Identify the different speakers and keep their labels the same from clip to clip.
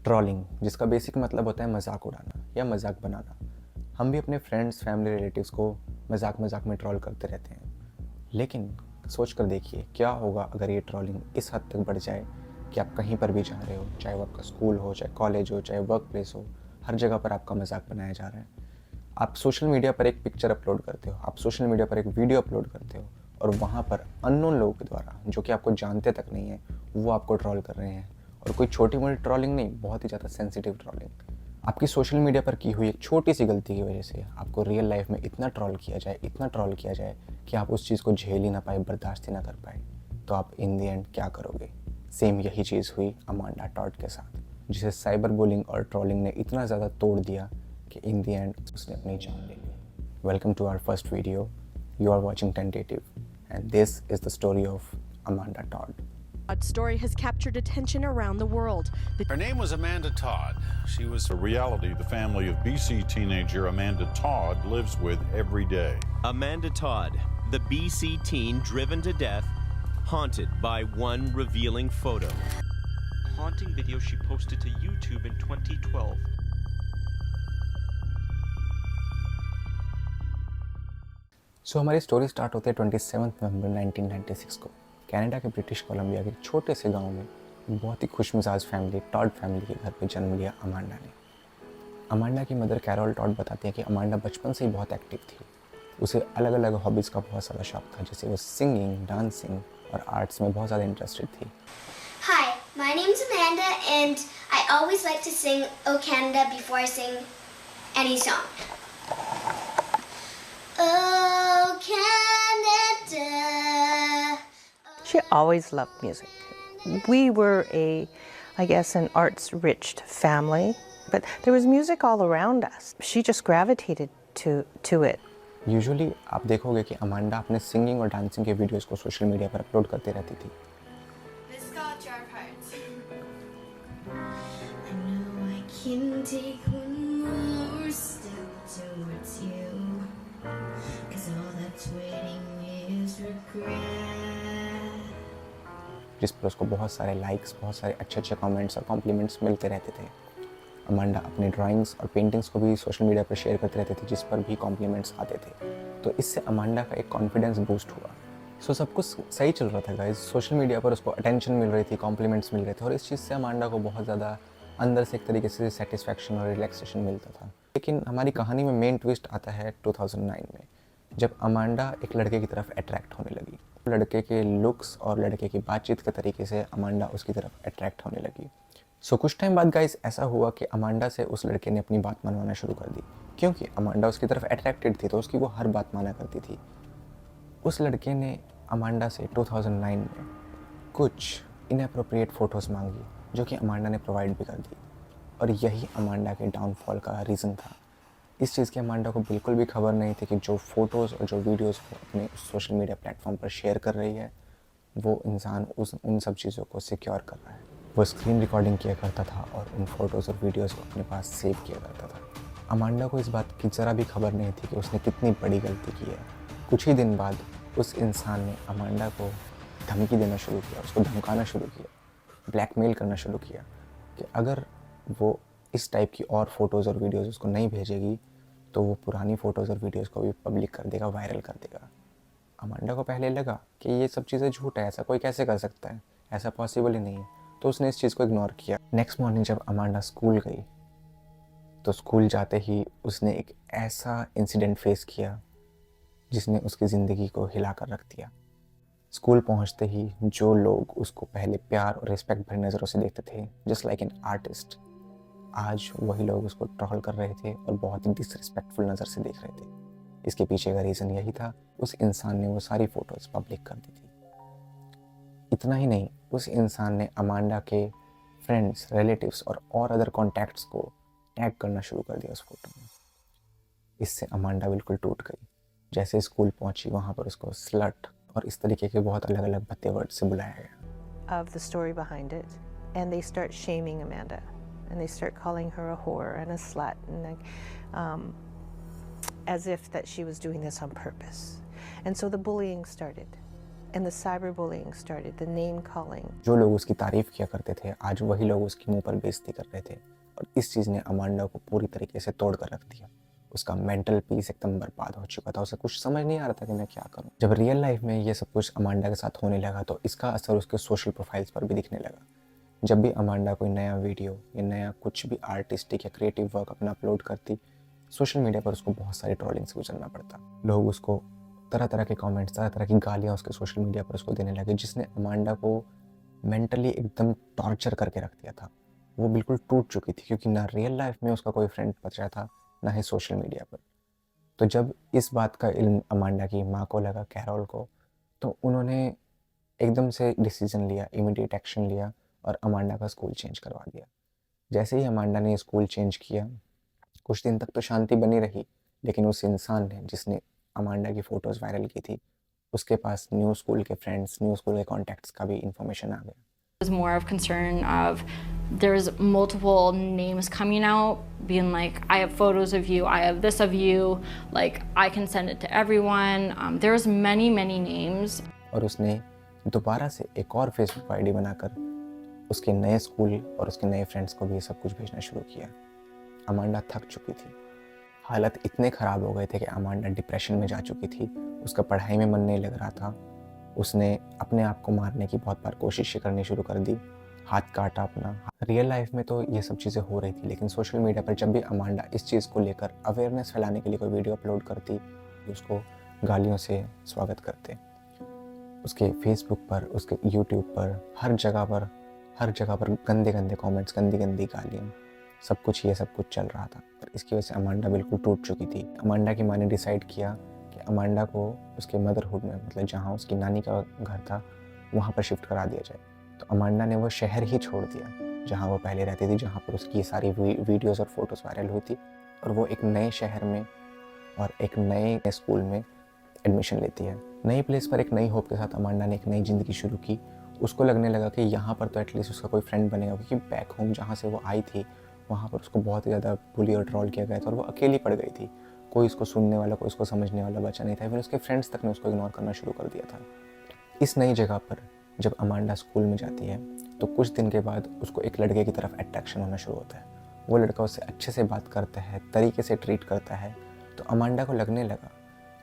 Speaker 1: Trolling, जिसका basic मतलब होता है मजाक उड़ाना या मजाक बनाना। हम भी अपने फ्रेंड्स, फैमिली, रिलेटिव्स को मजाक मजाक में ट्रोल करते रहते हैं। लेकिन सोच कर देखिए क्या होगा अगर ये ट्रोलिंग इस हद तक बढ़ जाए कि आप कहीं पर भी जा रहे हो, चाहे वो आपका स्कूल हो, चाहे कॉलेज हो, चाहे वर्क प्लेस हो, हर जगह पर आपका मजाक बनाया जा रहा है। आप सोशल मीडिया पर एक पिक्चर अपलोड करते हो, आप सोशल मीडिया पर एक वीडियो अपलोड करते हो और वहाँ पर अननोन लोगों के द्वारा, जो कि आपको जानते तक नहीं है, वो आपको ट्रोल कर रहे हैं। और कोई छोटी मोटी ट्रोलिंग नहीं, बहुत ही ज़्यादा सेंसिटिव ट्रोलिंग। आपकी सोशल मीडिया पर की हुई एक छोटी सी गलती की वजह से आपको रियल लाइफ में इतना ट्रोल किया जाए, इतना ट्रोल किया जाए कि आप उस चीज़ को झेल ही ना पाए, बर्दाश्त ही ना कर पाए, तो आप इन दी एंड क्या करोगे? सेम यही चीज़ हुई अमांडा टॉड के साथ, जिसे साइबर बुलिंग और ट्रोलिंग ने इतना ज़्यादा तोड़ दिया कि इन दी एंड उसने अपनी जान ले ली। Welcome to our first video. You are watching tentative and this is the story of Amanda Todd.
Speaker 2: Todd's story has captured attention around the world.
Speaker 3: Her name was Amanda Todd. She was a reality the family of BC teenager Amanda Todd lives with every day.
Speaker 4: Amanda Todd, the BC teen driven to death, haunted by one revealing photo.
Speaker 5: Haunting video she posted to YouTube in 2012.
Speaker 1: हमारी story start होती है 27 नवंबर 1996 को Canada के British Columbia के छोटे से गांव में। बहुत ही खुशमिजाज फैमिली, टॉड फैमिली के घर पे जन्म लिया अमांडा ने। अमांडा की मदर कैरोल टॉड बताती है कि अमांडा बचपन से ही बहुत एक्टिव थी। उसे अलग अलग हॉबीज़ का बहुत ज़्यादा शौक था, जैसे वो सिंगिंग, डांसिंग और आर्ट्स में बहुत ज़्यादा इंटरेस्टेड थी।
Speaker 6: Hi, my name's Amanda and I always like to sing O Canada before I sing any song. O Canada.
Speaker 7: She always loved music. We were I guess, an arts-rich family, but there was music all around us. She just gravitated to it.
Speaker 1: Usually आप देखोगे कि Amanda अपने singing और dancing के videos को social media पर upload करती रहती थी।
Speaker 6: This got your heart. I know I can take one more step towards you, 'cause all that's waiting is regret.
Speaker 1: जिस पर उसको बहुत सारे लाइक्स, बहुत सारे अच्छे अच्छे कमेंट्स और कॉम्प्लीमेंट्स मिलते रहते थे। अमांडा अपनी ड्राइंग्स और पेंटिंग्स को भी सोशल मीडिया पर शेयर करते रहते थे, जिस पर भी कॉम्प्लीमेंट्स आते थे। तो इससे अमांडा का एक कॉन्फिडेंस बूस्ट हुआ। सब कुछ सही चल रहा था गाइस। सोशल मीडिया पर उसको अटेंशन मिल रही थी, कॉम्प्लीमेंट्स मिल रहे थे और इस चीज़ से अमांडा को बहुत ज़्यादा अंदर से एक तरीके से सेटिस्फैक्शन और रिलैक्सेशन मिलता था। लेकिन हमारी कहानी में मेन ट्विस्ट आता है 2009 में, जब अमांडा एक लड़के की तरफ अट्रैक्ट होने लगी। लड़के के लुक्स और लड़के की बातचीत के तरीके से अमांडा उसकी तरफ अट्रैक्ट होने लगी। कुछ टाइम बाद गाइस ऐसा हुआ कि अमांडा से उस लड़के ने अपनी बात मनवाना शुरू कर दी, क्योंकि अमांडा उसकी तरफ अट्रैक्टेड थी तो उसकी वो हर बात माना करती थी। उस लड़के ने अमांडा से 2009 में कुछ इनएप्रोप्रिएट फ़ोटोज़ मांगी, जो कि अमांडा ने प्रोवाइड भी कर दी, और यही अमांडा के डाउनफॉल का रीज़न था। इस चीज़ की अमांडा को बिल्कुल भी खबर नहीं थी कि जो फ़ोटोज़ और जो वीडियोज़ वो अपने सोशल मीडिया प्लेटफॉर्म पर शेयर कर रही है, वो इंसान उन सब चीज़ों को सिक्योर कर रहा है। वो स्क्रीन रिकॉर्डिंग किया करता था और उन फ़ोटोज़ और वीडियोज़ को अपने पास सेव किया करता था। अमांडा को इस बात की ज़रा भी खबर नहीं थी कि उसने कितनी बड़ी गलती की है। कुछ ही दिन बाद उस इंसान ने अमांडा को धमकी देना शुरू किया, उसको धमकाना शुरू किया, ब्लैकमेल करना शुरू किया कि अगर वो इस टाइप की और फ़ोटोज़ और वीडियोज़ उसको नहीं भेजेगी तो वो पुरानी फ़ोटोज़ और वीडियोज़ को भी पब्लिक कर देगा, वायरल कर देगा। अमांडा को पहले लगा कि ये सब चीज़ें झूठ है, ऐसा कोई कैसे कर सकता है, ऐसा पॉसिबल ही नहीं है, तो उसने इस चीज़ को इग्नोर किया। नेक्स्ट मॉर्निंग जब अमांडा स्कूल गई तो स्कूल जाते ही उसने एक ऐसा इंसिडेंट फेस किया जिसने उसकी ज़िंदगी को हिला कर रख दिया। स्कूल पहुंचते ही जो लोग उसको पहले प्यार और रिस्पेक्ट भरी नज़रों से देखते थे, जस्ट लाइक एन आर्टिस्ट, आज वही लोग उसको ट्रोल कर रहे थे और बहुत ही डिसरिस्पेक्टफुल नज़र से देख रहे थे। इसके पीछे का रीज़न यही था, उस इंसान ने वो सारी फ़ोटोज़ पब्लिक कर दी थी। इतना ही नहीं, उस इंसान ने अमांडा के फ्रेंड्स, रिलेटिव्स और अदर कॉन्टैक्ट्स को टैग करना शुरू कर दिया उस फोटो में। इससे अमांडा बिल्कुल टूट गई। जैसे स्कूल पहुंची वहाँ पर उसको स्लट और इस तरीके के बहुत अलग अलग भद्दे वर्ड से बुलाया गया।
Speaker 7: Of the story behind it, and they start shaming Amanda, and they start calling her a whore and a slut, and as if that she was doing this on purpose. And so the bullying started, And the cyberbullying started, the name calling.
Speaker 1: जो लोग उसकी तारीफ किया करते थे आज वही लोग उसकी मुंह पर बेइज्जती कर रहे थे और इस चीज़ ने अमांडा को पूरी तरीके से तोड़ कर रख दिया। उसका मेंटल पीस एकदम बर्बाद हो चुका था, उसे कुछ समझ नहीं आ रहा था कि मैं क्या करूं। जब रियल लाइफ में ये सब कुछ अमांडा के साथ होने लगा तो इसका असर उसके सोशल प्रोफाइल्स पर भी दिखने लगा। जब भी अमांडा कोई नया वीडियो या नया कुछ भी आर्टिस्टिक या क्रिएटिव वर्क अपना अपलोड करती, सोशल मीडिया पर उसको बहुत सारी ट्रोलिंग से गुजरना पड़ता। लोग उसको तरह तरह के कमेंट्स, तरह तरह की गालियाँ उसके सोशल मीडिया पर उसको देने लगे, जिसने अमांडा को मेंटली एकदम टॉर्चर करके रख दिया था। वो बिल्कुल टूट चुकी थी क्योंकि ना रियल लाइफ में उसका कोई फ्रेंड बचा था, ना ही सोशल मीडिया पर। तो जब इस बात का इल्म अमांडा की माँ को लगा, कैरोल को, तो उन्होंने एकदम से डिसीजन लिया, इमीडिएट एक्शन लिया और अमांडा का स्कूल चेंज करवा दिया। जैसे ही अमांडा ने स्कूल चेंज किया, कुछ दिन तक तो शांति बनी रही, लेकिन उस इंसान ने जिसने अमांडा की फ़ोटोज़ वायरल की थी, उसके पास न्यू स्कूल के फ्रेंड्स, न्यू स्कूल के कॉन्टैक्ट्स का भी इन्फॉर्मेशन आ गया।
Speaker 8: was more of concern of there's multiple names coming out being like, I have photos of you, I have this of you, like I can send it to everyone. There's many names.
Speaker 1: और उसने दोबारा से एक और Facebook ID बनाकर उसके नए school और उसके नए फ्रेंड्स को भी ये सब कुछ भेजना शुरू किया। अमांडा थक चुकी थी, हालत इतने ख़राब हो गए थे कि अमांडा डिप्रेशन में जा चुकी थी, उसका पढ़ाई में मन नहीं लग रहा था। उसने अपने आप को मारने की बहुत बार कोशिश करनी शुरू कर दी, हाथ काटा अपना। रियल लाइफ में तो ये सब चीज़ें हो रही थी, लेकिन सोशल मीडिया पर जब भी अमांडा इस चीज़ को लेकर अवेयरनेस फैलाने के लिए कोई वीडियो अपलोड करती, उसको गालियों से स्वागत करते। उसके फेसबुक पर, उसके यूट्यूब पर, हर जगह पर गंदे कमेंट्स, गंदी गालियाँ, सब कुछ ये सब कुछ चल रहा था। और इसकी वजह से अमांडा बिल्कुल टूट चुकी थी। अमांडा की माँ ने डिसाइड किया कि अमांडा को उसके मदरहुड में, मतलब जहाँ उसकी नानी का घर था, वहाँ पर शिफ्ट करा दिया जाए। तो अमांडा ने वो शहर ही छोड़ दिया जहाँ वो पहले रहती थी, जहाँ पर उसकी ये सारी वीडियोज़ और फोटोज़ वायरल हुई थी, और वो एक नए शहर में और एक नए स्कूल में एडमिशन लेती है। नई प्लेस पर एक नई होप के साथ अमांडा ने एक नई ज़िंदगी शुरू की। उसको लगने लगा कि यहाँ पर तो एटलीस्ट उसका कोई फ्रेंड बनेगा, क्योंकि बैक होम जहाँ से वो आई थी वहाँ पर उसको बहुत ही ज़्यादा बुली और ट्रोल किया गया था और वो अकेली पड़ गई थी। कोई उसको सुनने वाला, कोई उसको समझने वाला बचा नहीं था। फिर उसके फ्रेंड्स तक ने उसको इग्नोर करना शुरू कर दिया था। इस नई जगह पर जब अमांडा स्कूल में जाती है तो कुछ दिन के बाद उसको एक लड़के की तरफ अट्रैक्शन होना शुरू होता है। वो लड़का उससे अच्छे से बात करता है, तरीके से ट्रीट करता है। तो अमांडा को लगने लगा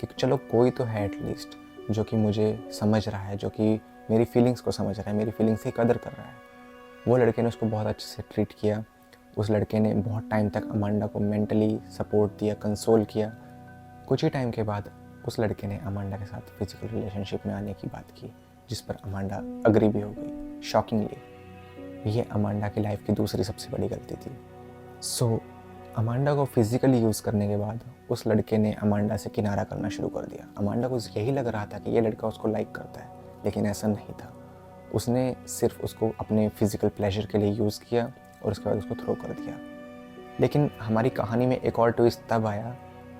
Speaker 1: कि चलो कोई तो है एटलीस्ट जो कि मुझे समझ रहा है, जो कि मेरी फीलिंग्स को समझ रहा है, मेरी फीलिंग्स की कदर कर रहा है। वो लड़के ने उसको बहुत अच्छे से ट्रीट किया। उस लड़के ने बहुत टाइम तक अमांडा को मेंटली सपोर्ट दिया, कंसोल किया। कुछ ही टाइम के बाद उस लड़के ने अमांडा के साथ फिजिकल रिलेशनशिप में आने की बात की, जिस पर अमांडा अग्री भी हो गई। शॉकिंगली ये अमांडा की लाइफ की दूसरी सबसे बड़ी गलती थी। सो अमांडा को फिजिकली यूज़ करने के बाद उस लड़के ने अमांडा से किनारा करना शुरू कर दिया। अमांडा को यही लग रहा था कि ये लड़का उसको लाइक करता है, लेकिन ऐसा नहीं था। उसने सिर्फ उसको अपने फिजिकल प्लेजर के लिए यूज़ किया और उसके बाद उसको थ्रो कर दिया। लेकिन हमारी कहानी में एक और ट्विस्ट तब आया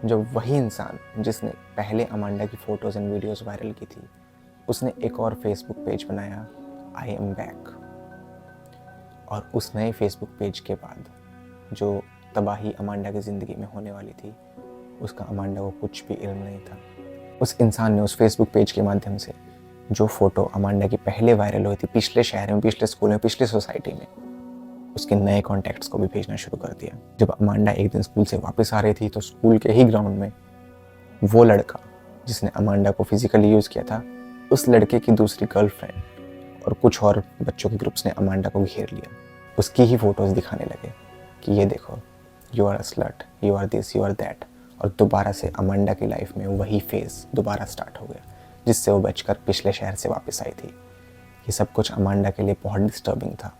Speaker 1: जब वही इंसान जिसने पहले अमांडा की फ़ोटोज़ एंड वीडियोज़ वायरल की थी, उसने एक और फेसबुक पेज बनाया, आई एम बैक। और उस नए फेसबुक पेज के बाद जो तबाही अमांडा की ज़िंदगी में होने वाली थी, उसका अमांडा को कुछ भी इल्म नहीं था। उस इंसान ने उस फेसबुक पेज के माध्यम से जो फ़ोटो अमांडा की पहले वायरल हुई थी, पिछले शहर में, पिछले स्कूल में, पिछले सोसाइटी में, उसके नए कॉन्टैक्ट्स को भी भेजना शुरू कर दिया। जब अमांडा एक दिन स्कूल से वापस आ रही थी तो स्कूल के ही ग्राउंड में वो लड़का जिसने अमांडा को फिजिकली यूज़ किया था, उस लड़के की दूसरी गर्लफ्रेंड और कुछ और बच्चों के ग्रुप्स ने अमांडा को घेर लिया। उसकी ही फ़ोटोज़ दिखाने लगे कि ये देखो, you are a slut, you are this, you are that. और दोबारा से अमांडा की लाइफ में वही फेज़ दोबारा स्टार्ट हो गया जिससे वो बचकर पिछले शहर से वापस आई थी। ये सब कुछ अमांडा के लिए बहुत डिस्टर्बिंग था।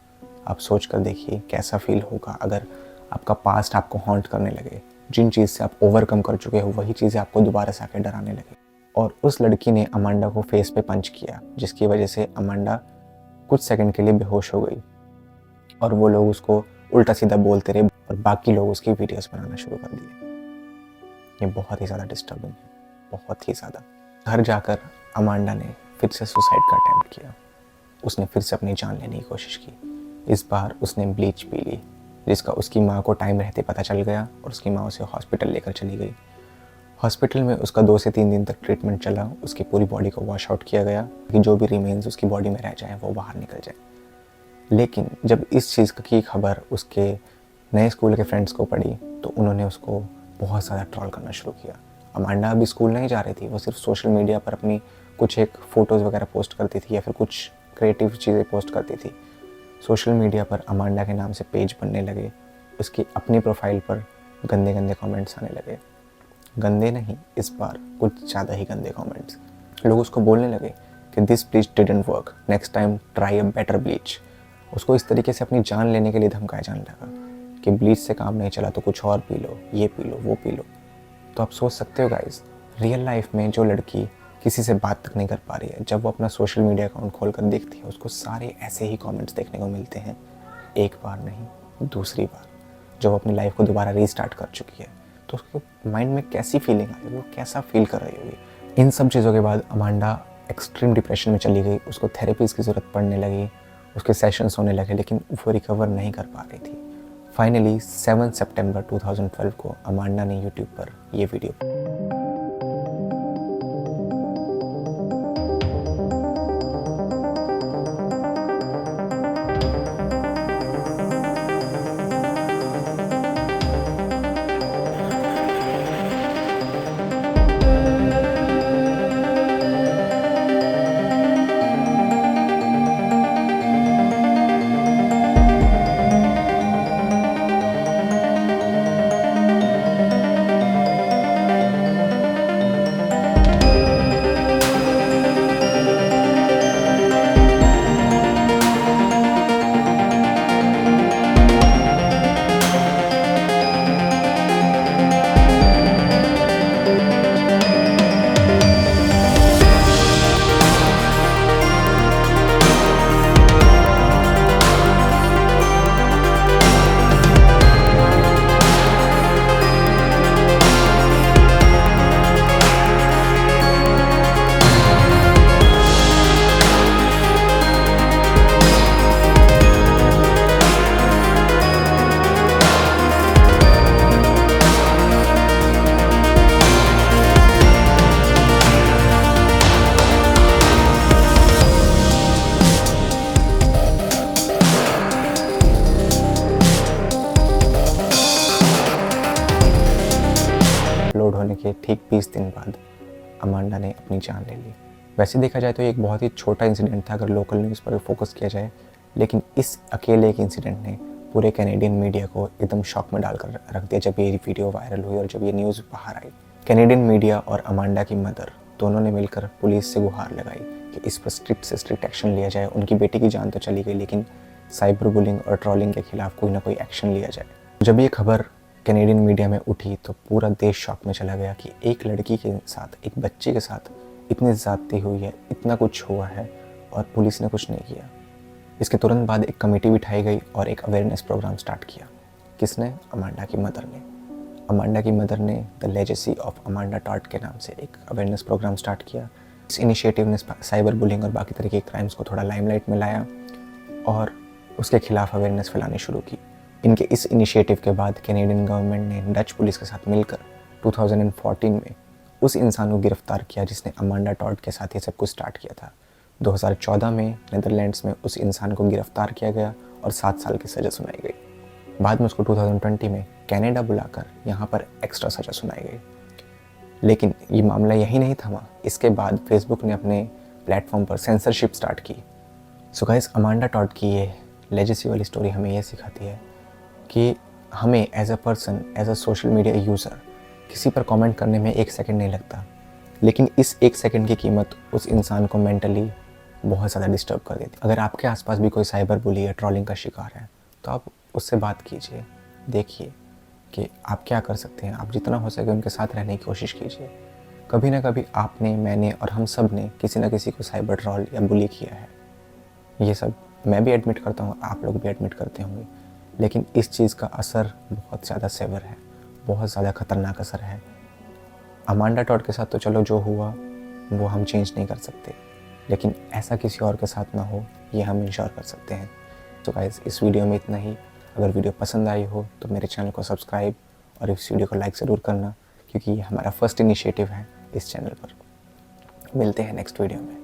Speaker 1: आप सोच कर देखिए कैसा फील होगा अगर आपका पास्ट आपको हॉन्ट करने लगे, जिन चीज़ से आप ओवरकम कर चुके हो वही चीज़ें आपको दोबारा से आके डराने लगे। और उस लड़की ने अमांडा को फेस पे पंच किया, जिसकी वजह से अमांडा कुछ सेकंड के लिए बेहोश हो गई और वो लोग उसको उल्टा सीधा बोलते रहे और बाकी लोग उसकी वीडियोस बनाना शुरू कर दिए। ये बहुत ही ज़्यादा डिस्टर्बिंग है, बहुत ही ज़्यादा। घर जाकर अमांडा ने फिर से सुसाइड का अटेम्प्ट किया। उसने फिर से अपनी जान लेने की कोशिश की। इस बार उसने ब्लीच पी ली, जिसका उसकी माँ को टाइम रहते पता चल गया और उसकी माँ उसे हॉस्पिटल लेकर चली गई। हॉस्पिटल में उसका 2 से 3 दिन तक ट्रीटमेंट चला, उसकी पूरी बॉडी को वॉश आउट किया गया कि जो भी रिमेन्स उसकी बॉडी में रह जाए वो बाहर निकल जाए। लेकिन जब इस चीज़ की खबर उसके नए स्कूल के फ्रेंड्स को पड़ी तो उन्होंने उसको बहुत ज़्यादा ट्रोल करना शुरू किया। अमांडा अभी स्कूल नहीं जा रही थी, वो सिर्फ सोशल मीडिया पर अपनी कुछ एक फ़ोटोज़ वगैरह पोस्ट करती थी या फिर कुछ क्रिएटिव चीज़ें पोस्ट करती थी। सोशल मीडिया पर अमांडा के नाम से पेज बनने लगे, उसकी अपनी प्रोफाइल पर गंदे गंदे कमेंट्स आने लगे। गंदे नहीं, इस बार कुछ ज़्यादा ही गंदे कमेंट्स। लोग उसको बोलने लगे कि this bleach didn't work, next time try a better bleach. उसको इस तरीके से अपनी जान लेने के लिए धमकाया जाने लगा कि ब्लीच से काम नहीं चला तो कुछ और पी लो, ये पी लो, वो पी लो। तो आप सोच सकते हो गाइस, रियल लाइफ में जो लड़की किसी से बात तक नहीं कर पा रही है, जब वो अपना सोशल मीडिया अकाउंट खोल कर देखती है उसको सारे ऐसे ही कमेंट्स देखने को मिलते हैं। एक बार नहीं, दूसरी बार, जब वो अपनी लाइफ को दोबारा रीस्टार्ट कर चुकी है तो उसके माइंड में कैसी फीलिंग आई, वो कैसा फील कर रही होगी। इन सब चीज़ों के बाद अमांडा एक्सट्रीम डिप्रेशन में चली गई, उसको थेरेपीज़ की ज़रूरत पड़ने लगी, उसके सेशंस होने लगे, लेकिन वो रिकवर नहीं कर पा रही थी। फाइनली 7 सितंबर 2012 को अमांडा ने यूट्यूब पर ये वीडियो अपलोड होने के ठीक 20 दिन बाद अमांडा ने अपनी जान ले ली। वैसे देखा जाए तो ये एक बहुत ही छोटा इंसिडेंट था अगर लोकल न्यूज़ पर फोकस किया जाए, लेकिन इस अकेले एक इंसिडेंट ने पूरे कैनेडियन मीडिया को एकदम शॉक में डालकर रख दिया जब ये वीडियो वायरल हुई और जब ये न्यूज़ बाहर आई। कैनेडियन मीडिया और अमांडा की मदर दोनों ने मिलकर पुलिस से गुहार लगाई कि इस पर स्ट्रिक्ट से स्ट्रिक्ट एक्शन लिया जाए। उनकी बेटी की जान तो चली गई, लेकिन साइबर बुलिंग और ट्रोलिंग के खिलाफ कोई ना कोई एक्शन लिया जाए। जब ये खबर कैनेडियन मीडिया में उठी तो पूरा देश शॉक में चला गया कि एक लड़की के साथ, एक बच्चे के साथ इतनी ज़्यादती हुई है, इतना कुछ हुआ है और पुलिस ने कुछ नहीं किया। इसके तुरंत बाद एक कमेटी बिठाई गई और एक अवेयरनेस प्रोग्राम स्टार्ट किया। किसने? अमांडा की मदर ने। अमांडा की मदर ने the legacy of Amanda Todd के नाम से एक अवेयरनेस प्रोग्राम स्टार्ट किया। इस इनिशिएटिव ने साइबर बुलिंग और बाकी तरह के क्राइम्स को थोड़ा लाइमलाइट में लाया और उसके खिलाफ अवेयरनेस फैलानी शुरू की। इनके इस इनिशिएटिव के बाद कैनेडियन गवर्नमेंट ने डच पुलिस के साथ मिलकर 2014 में उस इंसान को गिरफ्तार किया जिसने अमांडा टॉड के साथ ये सब कुछ स्टार्ट किया था। 2014 में नीदरलैंड्स में उस इंसान को गिरफ्तार किया गया और 7 साल की सज़ा सुनाई गई। बाद में उसको 2020 में कनाडा बुलाकर यहाँ पर एक्स्ट्रा सज़ा सुनाई गई। लेकिन ये मामला यही नहीं थमा। इसके बाद फेसबुक ने अपने प्लेटफॉर्म पर सेंसरशिप स्टार्ट की। सो गाइस, अमांडा टॉड की ये लेजेसी वाली स्टोरी हमें ये सिखाती है कि हमें as a person, as a social media user किसी पर कमेंट करने में 1 सेकंड नहीं लगता, लेकिन इस 1 सेकंड की कीमत उस इंसान को मेंटली बहुत ज़्यादा डिस्टर्ब कर देती है। अगर आपके आसपास भी कोई साइबर बुली या ट्रोलिंग का शिकार है तो आप उससे बात कीजिए, देखिए कि आप क्या कर सकते हैं। आप जितना हो सके उनके साथ रहने की कोशिश कीजिए। कभी ना कभी आपने, मैंने और हम सब ने किसी न किसी को साइबर ट्रोल या बुली किया है। ये सब मैं भी एडमिट करता हूँ, आप लोग भी एडमिट करते होंगे, लेकिन इस चीज़ का असर बहुत ज़्यादा सेवर है, बहुत ज़्यादा ख़तरनाक असर है। अमांडा टॉड के साथ तो चलो जो हुआ वो हम चेंज नहीं कर सकते, लेकिन ऐसा किसी और के साथ ना हो ये हम इंश्योर कर सकते हैं। तो गाइस, इस वीडियो में इतना ही। अगर वीडियो पसंद आई हो तो मेरे चैनल को सब्सक्राइब और इस वीडियो को लाइक ज़रूर करना क्योंकि ये हमारा फर्स्ट इनिशिएटिव है इस चैनल पर। मिलते हैं नेक्स्ट वीडियो में।